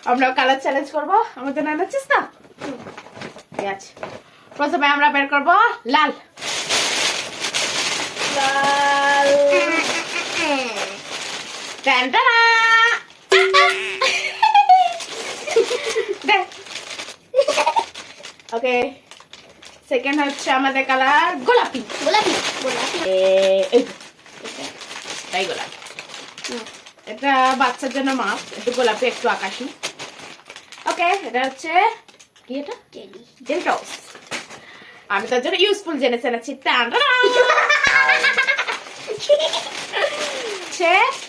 আমরা colour challenge করবো, আমাদের নাচ্ছিস না? ঠিক আছে, প্রথমে আমরা বের করবো লাল। লাল ওকে, সেকেন্ড হচ্ছে আমাদের কালার গোলাপি। গোলাপি গোলাপি তাই গোলাপি, এটা বাচ্চার জন্য মাছ, একটু গোলাপি একটু আকাশি। ওকে, এটা হচ্ছে কি? এটা জেল টস। আমি তার জন্য ইউজফুল জেনে এনেছি।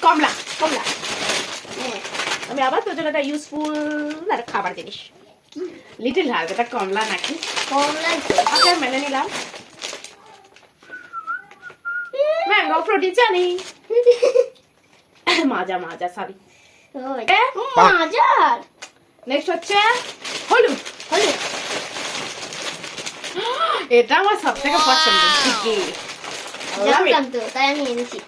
কমলা। কমলা আমি আবার তোর জন্য একটা ইউজফুল আর খাবার জিনিস, লিটল হার্ব। এটা কমলা নাকি? কমলা। ওকে, মেনে নিলাম। ম্যাঙ্গো ফ্রুটি জানি। মাজা মাজা, সরি মাজার। নেক্সট হচ্ছে হলুদ। হলুদ এটা আমার সব থেকে পছন্দ। জানতাম তো, তাই আমি এনেছি।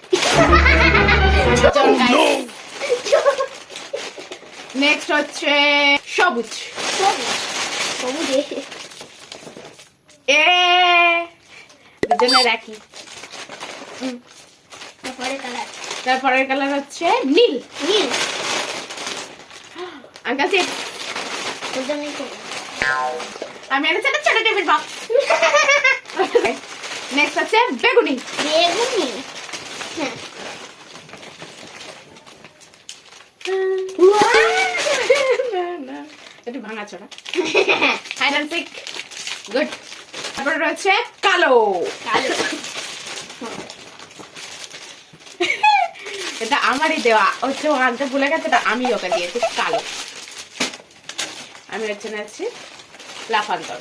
নেক্সট হচ্ছে সবুজ। সবুজ দুজনে রাখি। তারপরের কালার হচ্ছে নীল। নীল আঙ্কাল চেক। আমি এনেছি একটা ছোট টেবিল বক্স। নেক্সট হচ্ছে বেগুনি। বেগুনি একটু ভাঙা ছোড়া। Hide and seek, good. তারপরে রয়েছে কালো। কালো এটা আমারই দেওয়া, হচ্ছে ও আনতে ভুলে গেছে, এটা আমি ওকে দিয়েছি। কালো আমি হচ্ছে নিয়েছি লাফান্তর।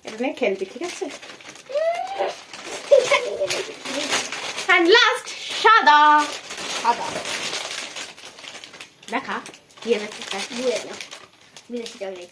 এটা নিয়ে খেলছি, ঠিক আছে? And last সাদা। সাদা দেখা কি এনেছে? বুয়ে না বিদেশি চকলেট।